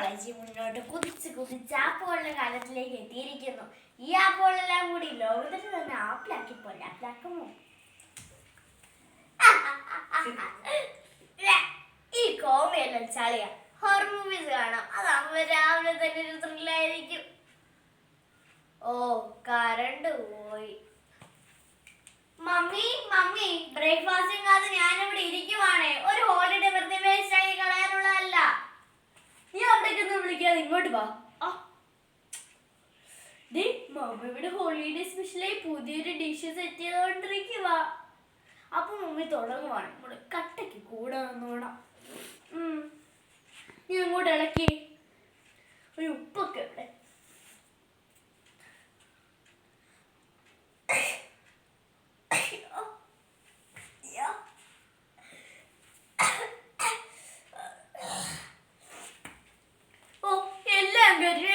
Technology മുന്നോട്ട് കുതിച്ച് കുതിച്ച് ആപ്പുകളുടെ കാലത്തിലേക്ക് എത്തിയിരിക്കുന്നു. ഈ ആപ്പുകളെല്ലാം കൂടി ലോകത്തിന് തന്നെ ആപ്പിലാക്കിപ്പോൾ ആപ്പിലാക്കുമോ? ഈ കോമഡിയെല്ലാം ചളിയാ. ഹൊറർ മൂവീസ് കാണാം, അതാകുമ്പോ രാവിലെ തന്നെ ഒരു ത്രില്ലായിരിക്കും. ഓ, കറണ്ട് പോയി. മമ്മി മമ്മി, ബ്രേക്ക്ഫാസ്റ്റും കാത്ത് ഞാനിവിടെ ഇരിക്കുവാണേ. ഒരു ഹോളിഡേ വെറുതെ വേസ്റ്റ് ആക്കി കളയാനുള്ളതല്ല. നീ അവിടേക്കൊന്നും വിളിക്കാതെ ഇങ്ങോട്ട് വാ. മമ്മിയുടെ ഹോളിഡേ സ്പെഷ്യലായി പുതിയൊരു ഡിഷ് സെറ്റ് ചെയ്തോണ്ടിരിക്കുക. അപ്പൊ മമ്മി തുടങ്ങുവാണ്. നമ്മള് കട്ടയ്ക്ക് കൂടെ വന്നോണം. നീ അങ്ങോട്ട് ഇളക്കി. ഒരു ഉപ്പൊക്കെ ഇവിടെ.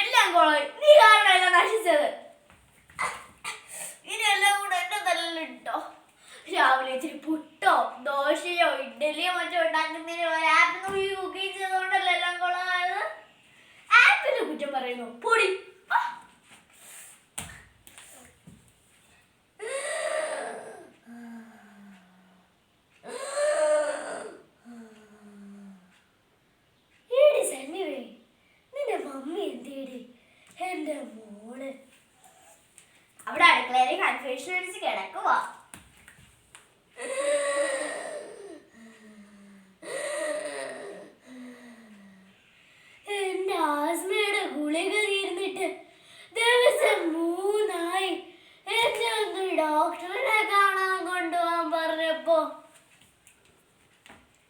എല്ലാം കൊളായി. നീ കാരണമല്ല നശിച്ചത്. ഇനിയെല്ലാം കൂടെ എന്റെ തലയിലിട്ടോ. രാവിലെ ഇച്ചിരി പുട്ടോ ദോശയോ ഇഡ്ഡലിയോ മറ്റോ ഉണ്ടാക്കുന്നതിന് ഒരു ആപ്പ് നോക്കി കുക്കിംഗ് ചെയ്തോണ്ടല്ലോ എല്ലാം കൊളായത്. ആപ്പിന്റെ കുറ്റം പറയുന്നു. പൊടി. എന്റെ മോള് അവിടെ അടുക്കളയിലെ കൺഫ്യൂഷൻ അടിച്ച് കിടക്കുവാ. എന്റെ ആസ്മയുടെ ഗുളിക തീർന്നിട്ട് ദിവസം 3 എന്നെ ഒന്ന് ഡോക്ടറെ കാണാൻ കൊണ്ടുപോകാൻ പറഞ്ഞപ്പോ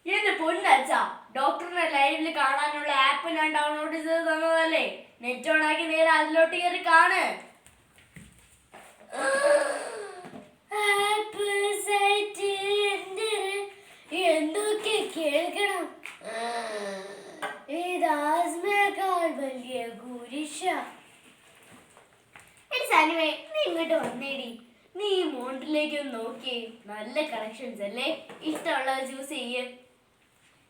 എന്റെ പൊന്നച്ചാ, ഡോക്ടറിനെ ലൈവില് കാണാനുള്ള ആപ്പ് ഞാൻ ഡൗൺലോഡ് ചെയ്ത് തന്നതല്ലേ. നെറ്റ് ഓൺ ആക്കി നേരെ അതിലോട്ട് കയറി കാണ്. എന്തൊക്കെ കേൾക്കണം. ഇത് ആസ്മയേക്കാൾ വലിയ കുരിശ. സനിമേ, നീ ഇങ്ങോട്ട് വന്നേടി. നീ ഈ മോണ്ടിലേക്ക് ഒന്ന് നോക്കിയേ. നല്ല കളക്ഷൻസ് അല്ലേ? ഇഷ്ടമുള്ളത് ചൂസ് ചെയ്യേ.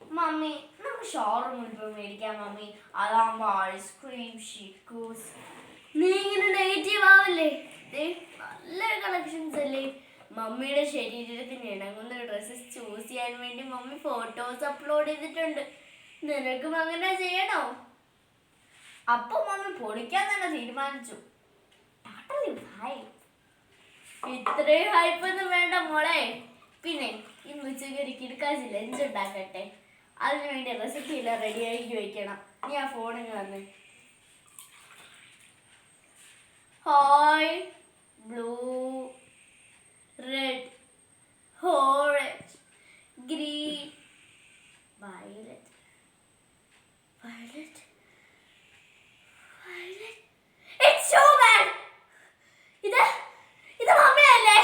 മമ്മി, നമുക്ക് ഷോറൂമിൽ പോയി മേടിക്കാം മമ്മി. അതാകുമ്പോ ഐസ്ക്രീം ഷിക്കൂസ്. നീ ഇങ്ങനെ നെഗറ്റീവ് ആവല്ലേ? നല്ല കളക്ഷൻസ് അല്ലേ? മമ്മിയുടെ ശരീരത്തിന് ഇണങ്ങുന്ന ഡ്രസ്സസ് ചൂസ് ചെയ്യാൻ വേണ്ടി മമ്മി ഫോട്ടോസ് അപ്ലോഡ് ചെയ്തിട്ടുണ്ട്. നിനക്കും അങ്ങനെ ചെയ്യണോ? അപ്പൊ മമ്മി പൊളിക്കാൻ തന്നെ തീരുമാനിച്ചു. ഇത്രയും ഹൈപ്പൊന്നും വേണ്ട മോളെ. പിന്നെ ഇന്ന് ഉച്ചയ്ക്ക് ഒരു കിടക്കാച്ചി ലഞ്ച് ഉണ്ടാക്കട്ടെ. അതിനുവേണ്ടി റെസിപ്പി എല്ലാം റെഡിയാക്കി വെക്കണം. നീ ആ ഫോണിൽ വന്ന്. Hi, blue, red, orange, green, violet, violet, violet. It's so bad. ഇത് മമ്മിയല്ലേ?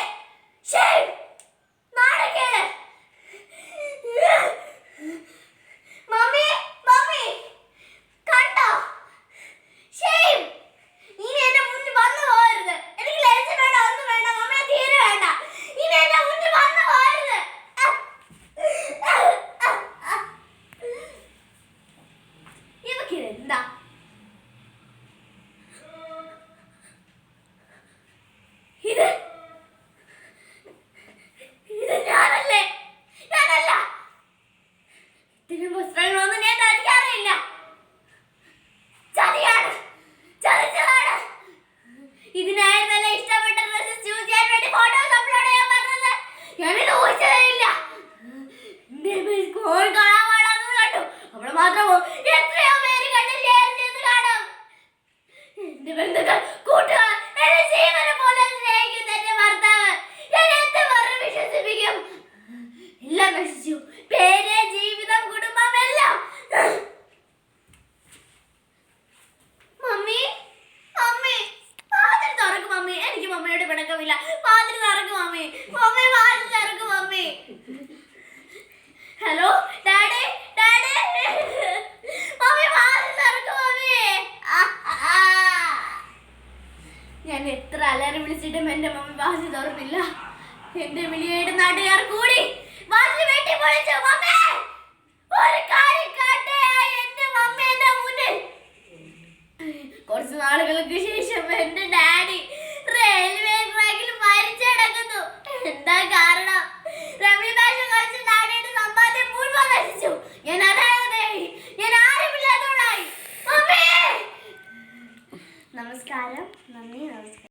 ശരി, നാടകേട്. മമ്മി മമ്മി കണ്ടോ? ഷെയിം. ഇനി എന്റെ മുന്നിൽ വന്നു പോകരുത്. എനിക്ക് ലഞ്ച് വേണ്ട, ഒന്നും വേണ്ട. മമ്മിയെ തീരെ വേണ്ട. ഇനി എന്റെ മുന്നിൽ വന്നു പോകരുത്. ഇവക്കിതെന്താ? ഇത് ഞാനല്ലേ? ഞാനല്ല. ഇതിന് പുസ്തകങ്ങളൊന്നും ഞാൻ ധരിക്കാറില്ല. ചതിയാണ്, ചതിച്ചതാണ്. ഇതിനായിരുന്നല്ലേ ഇഷ്ടപ്പെട്ട ഡ്രസ്സസ് ചൂസ് ചെയ്യാൻ വേണ്ടി ഫോട്ടോസ് അപ്ലോഡ് ചെയ്യാൻ പറഞ്ഞത്. ഞാനിത് ഊഹിച്ചതേയില്ല. കോൾ കാണാൻ പാടാന്ന് കണ്ടു. അവളെ മാത്രമോ എത്രയോ പേര് കണ്ടില്ലായിരുന്നു കാണും. എന്റെ ബന്ധുക്കൾ, കൂട്ടുകാർ, എന്റെ ജീവനെ പോലെ സ്നേഹിക്കുന്ന എന്റെ ഭർത്താവ് ഞാൻ എന്ത് പറഞ്ഞ് വിശ്വസിപ്പിക്കും? എല്ലാം നശിച്ചു. പേര്, ജീവിതം, കുടുംബം എല്ലാം. മമ്മി മമ്മി വാതിൽ തുറക്കും മമ്മി. എനിക്ക് മമ്മിയോട് പിണക്കമില്ല. വാതിൽ തുറക്കും മമ്മി. മമ്മി വാതിൽ തുറക്കും mummy. Hello daddy, daddy. Mummy വാതിൽ തുറക്കും മമ്മി. ഞാൻ എത്ര അലറി വിളിച്ചിട്ടും എന്റെ മമ്മി വാതിൽ തുറന്നില്ല. എന്റെ വിളിയായിട്ട് നാട്ടുകാർ കൂടി വാതിൽ വെട്ടി പൊളിച്ചു. മമ്മി, ഒരു കാര്യം കാട്ടെ. എന്റെ മമ്മി എന്റെ മുന്നിൽ നാളുകൾക്ക് ശേഷം എന്റെ ഡാഡി റെയിൽവേ ട്രാക്കിൽ മരിച്ചടക്കുന്നു. എന്താ കാരണം? രമി ഭാഷ കളിച്ച ഡാഡിയുടെ സമ്പാദ്യം മുഴുവൻ നശിച്ചു. ഞാൻ അനാഥയായി. ഞാൻ ആരുമില്ലാത്തവളായി. നമസ്കാരം. നന്ദി. നമസ്കാരം.